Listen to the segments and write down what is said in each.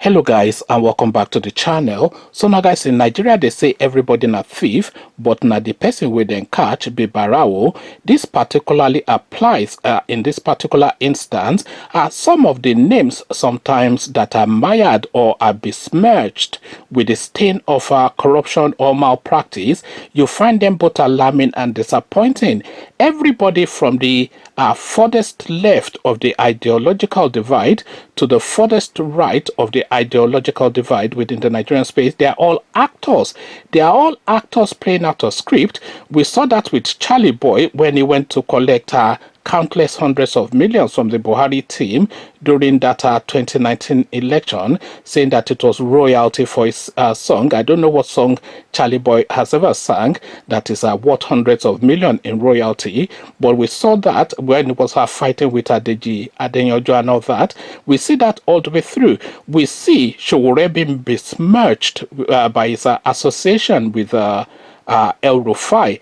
Hello guys and welcome back to the channel. So now guys, in Nigeria they say everybody na thief, but na the person we then catch be barawo. This particularly applies in this particular instance. Some of the names sometimes that are mired or are besmirched with the stain of corruption or malpractice, you find them both alarming and disappointing. Everybody from the furthest left of the ideological divide to the furthest right of the ideological divide within the Nigerian space, they are all actors. They are all actors playing out a script. We saw that with Charlie Boy when he went to collect countless hundreds of millions from the Buhari team during that 2019 election, saying that it was royalty for his song. I don't know what song Charlie Boy has ever sang that is worth hundreds of millions in royalty, but we saw that when he was fighting with Dodgy, Adenyojo and all that. We see that all the way through. We see Showore being besmirched by his association with El Rufai.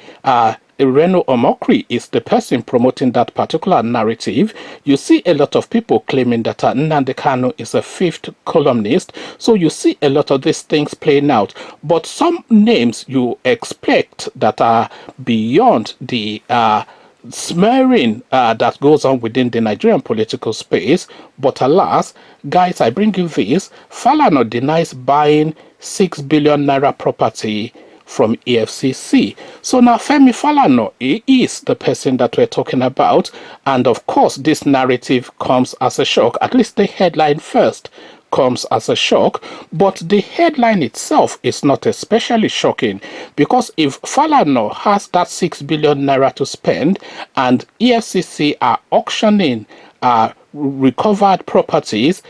Reno Omokri is the person promoting that particular narrative. You see a lot of people claiming that Nnamdi Kanu is a fifth columnist. So you see a lot of these things playing out. But some names you expect that are beyond the smearing that goes on within the Nigerian political space. But alas, guys, I bring you this. Falana denies buying 6 billion naira property from EFCC. So now Femi Falana is the person that we're talking about, and of course this narrative comes as a shock. At least the headline first comes as a shock, but the headline itself is not especially shocking, because if Falana has that 6 billion naira to spend and EFCC are auctioning recovered properties,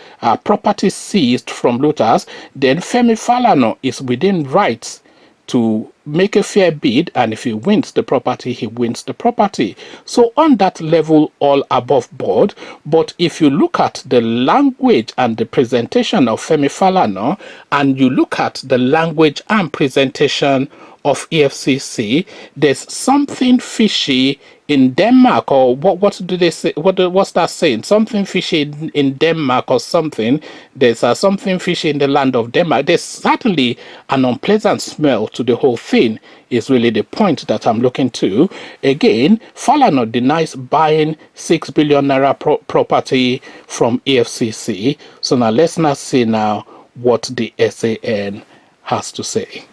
properties seized from looters, then Femi Falana is within rights to make a fair bid, and if he wins the property, he wins the property. So on that level, all above board. But if you look at the language and the presentation of Femi Falana, and you look at the language and presentation of EFCC, there's something fishy in Denmark, or what do they say? What's that saying? Something fishy in Denmark or something. There's something fishy in the land of Denmark. There's certainly an unpleasant smell to the whole thing, is really the point that I'm looking to. Again, Falana denies buying 6 billion naira property from EFCC. So now let's not see now what the SAN has to say.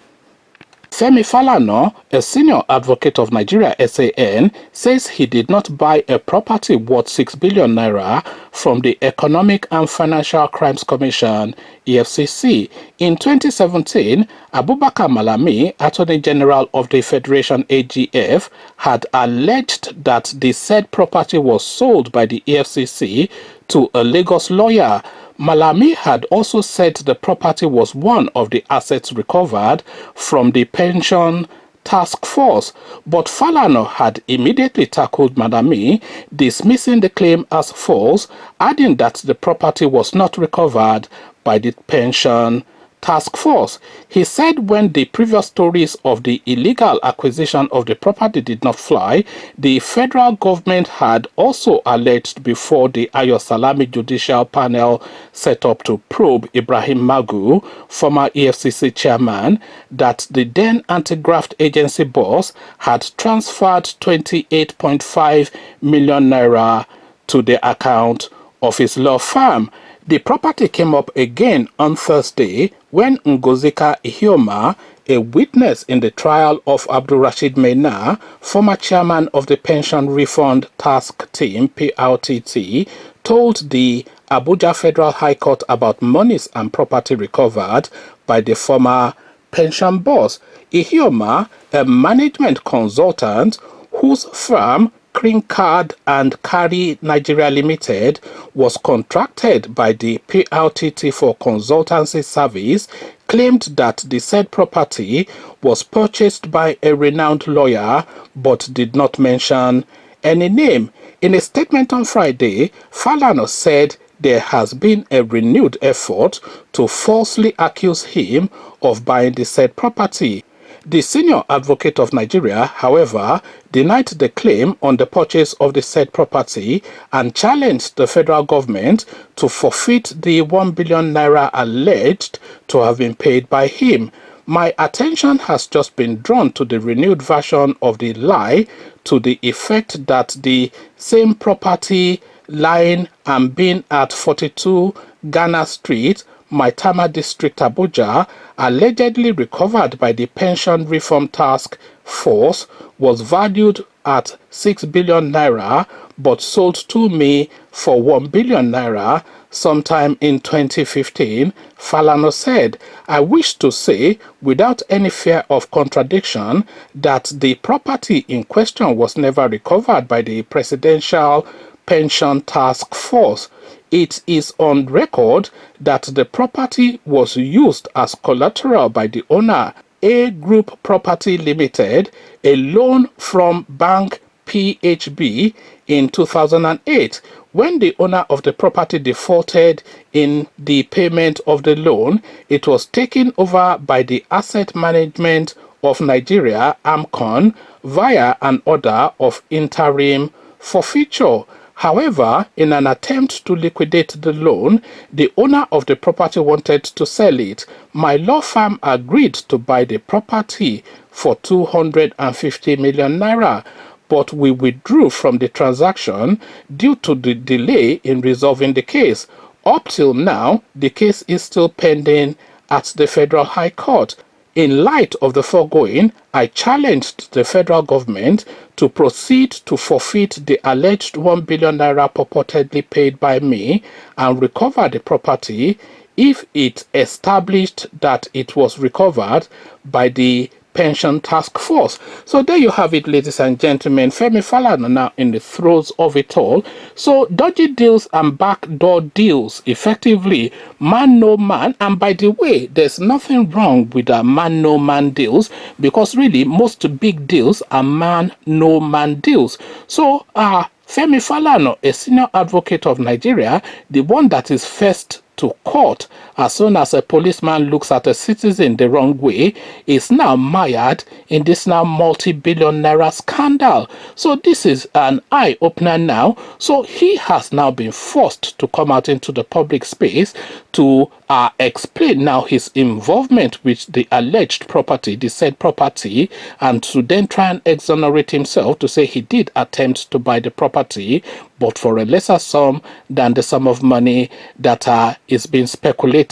Femi Falana, a senior advocate of Nigeria SAN, says he did not buy a property worth 6 billion naira from the Economic and Financial Crimes Commission, EFCC. In 2017, Abubakar Malami, Attorney General of the Federation AGF, had alleged that the said property was sold by the EFCC to a Lagos lawyer. Malami had also said the property was one of the assets recovered from the pension task force, but Falana had immediately tackled Malami, dismissing the claim as false, adding that the property was not recovered by the pension task force. He said when the previous stories of the illegal acquisition of the property did not fly, the federal government had also alleged before the Ayo Salami judicial panel set up to probe Ibrahim Magu, former EFCC chairman, that the then anti-graft agency boss had transferred 28.5 million naira to the account of his law firm. The property came up again on Thursday when Ngozika Ihioma, a witness in the trial of Abdul Rashid Maina, former chairman of the Pension Refund Task Team, PRTT, told the Abuja Federal High Court about monies and property recovered by the former pension boss. Ihioma, a management consultant whose firm Green Card and Carry Nigeria Limited was contracted by the PRTT for consultancy service, claimed that the said property was purchased by a renowned lawyer but did not mention any name. In a statement on Friday, Falana said there has been a renewed effort to falsely accuse him of buying the said property. The senior advocate of Nigeria, however, denied the claim on the purchase of the said property and challenged the federal government to forfeit the 1 billion naira alleged to have been paid by him. My attention has just been drawn to the renewed version of the lie to the effect that the same property lying and being at 42 Ghana Street, Maitama District, Abuja, allegedly recovered by the Pension Reform Task Force, was valued at 6 billion naira but sold to me for 1 billion naira sometime in 2015, Falana said. I wish to say, without any fear of contradiction, that the property in question was never recovered by the Presidential Pension Task Force. It is on record that the property was used as collateral by the owner, A Group Property Limited, a loan from Bank PHB in 2008. When the owner of the property defaulted in the payment of the loan, it was taken over by the Asset Management of Nigeria, AMCON, via an order of interim forfeiture. However, in an attempt to liquidate the loan, the owner of the property wanted to sell it. My law firm agreed to buy the property for 250 million naira, but we withdrew from the transaction due to the delay in resolving the case. Up till now, the case is still pending at the Federal High Court. In light of the foregoing, I challenged the federal government to proceed to forfeit the alleged 1 billion naira purportedly paid by me and recover the property if it established that it was recovered by the Pension Task Force. So there you have it, ladies and gentlemen. Femi Falana now in the throes of it all. So dodgy deals and backdoor deals, effectively man no man. And by the way, there's nothing wrong with man no man deals, because really most big deals are man no man deals. So Femi Falana, a senior advocate of Nigeria, the one that is first to court as soon as a policeman looks at a citizen the wrong way, is now mired in this now multi-billion naira scandal. So this is an eye-opener now. So he has now been forced to come out into the public space to explain now his involvement with the alleged property, the said property, and to then try and exonerate himself to say he did attempt to buy the property, but for a lesser sum than the sum of money that is being speculated,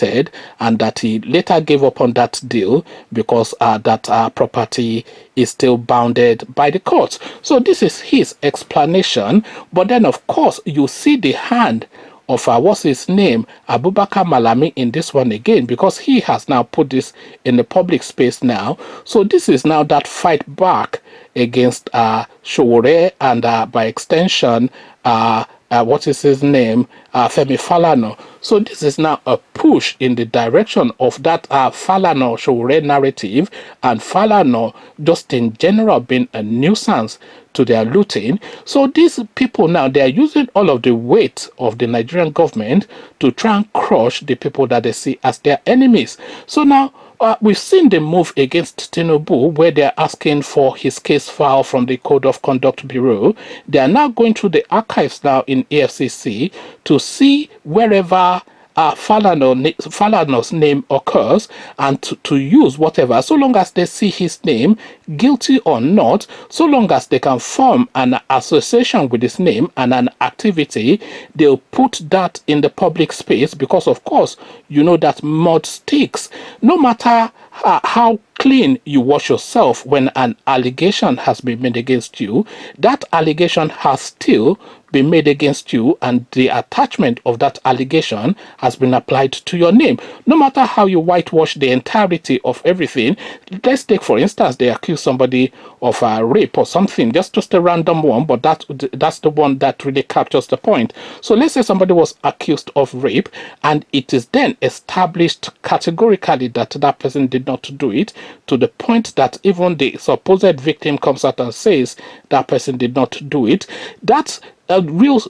and that he later gave up on that deal because that property is still bounded by the courts. So this is his explanation. But then, of course, you see the hand of what's his name, Abubakar Malami, in this one again, because he has now put this in the public space now. So this is now that fight back against Sowore and by extension what is his name, Femi Falana. So this is now a push in the direction of that Falana Sowore narrative, and Falana just in general being a nuisance to their looting. So these people now, they are using all of the weight of the Nigerian government to try and crush the people that they see as their enemies. So now we've seen the move against Tinubu, where they're asking for his case file from the Code of Conduct Bureau. They are now going through the archives now in EFCC to see wherever Falana's name occurs, and to use whatever, so long as they see his name, guilty or not, so long as they can form an association with his name and an activity, they'll put that in the public space, because of course you know that mud sticks. No matter how clean you wash yourself, when an allegation has been made against you, that allegation has still been made against you, and the attachment of that allegation has been applied to your name. No matter how you whitewash the entirety of everything, let's take for instance, they accuse somebody of rape or something, just a random one, but that's the one that really captures the point. So let's say somebody was accused of rape, and it is then established categorically that that person did not do it, to the point that even the supposed victim comes out and says that person did not do it. That's a real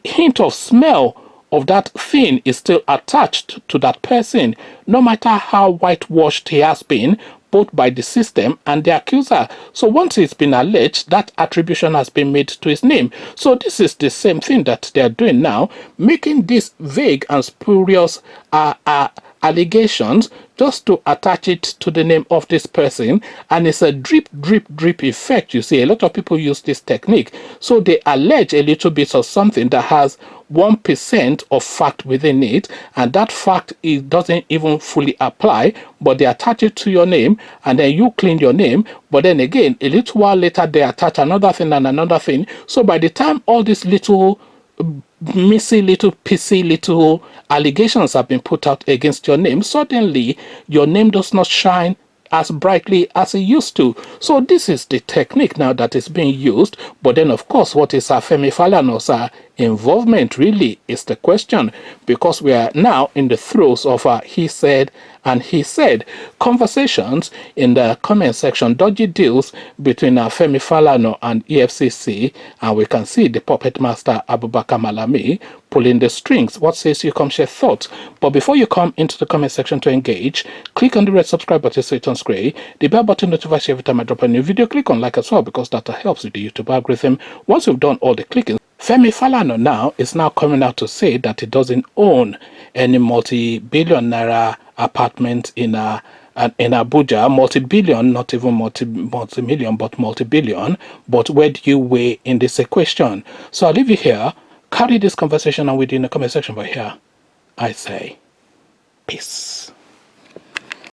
hint of smell of that thing is still attached to that person, no matter how whitewashed he has been. both by the system and the accuser. So once it's been alleged, that attribution has been made to his name. So this is the same thing that they are doing now, making these vague and spurious allegations just to attach it to the name of this person. And it's a drip effect. You see, a lot of people use this technique. So they allege a little bit of something that has 1% of fact within it, and that fact it doesn't even fully apply, but they attach it to your name, and then you clean your name. But then again, a little while later, they attach another thing and another thing. So by the time all these little messy little pissy little allegations have been put out against your name, suddenly your name does not shine as brightly as it used to. So this is the technique now that is being used. But then of course, what is Femi Falana's involvement really is the question, because we are now in the throes of he said and he said conversations in the comment section. Dodgy deals between Femi Falana and EFCC, and we can see the puppet master Abubakar Malami pulling the strings. What says you? Come share thoughts. But before you come into the comment section to engage, click on the red subscribe button so it turns gray. The bell button notifies you every time I drop a new video. Click on like as well, because that helps with the YouTube algorithm. Once you've done all the clicking, Femi Falana now is now coming out to say that he doesn't own any multi-billion naira apartment in Abuja, multi-billion, not even multi-million, but multi-billion. But where do you weigh in this equation? So I'll leave you here. Carry this conversation on with you in the comment section. But here, I say, peace.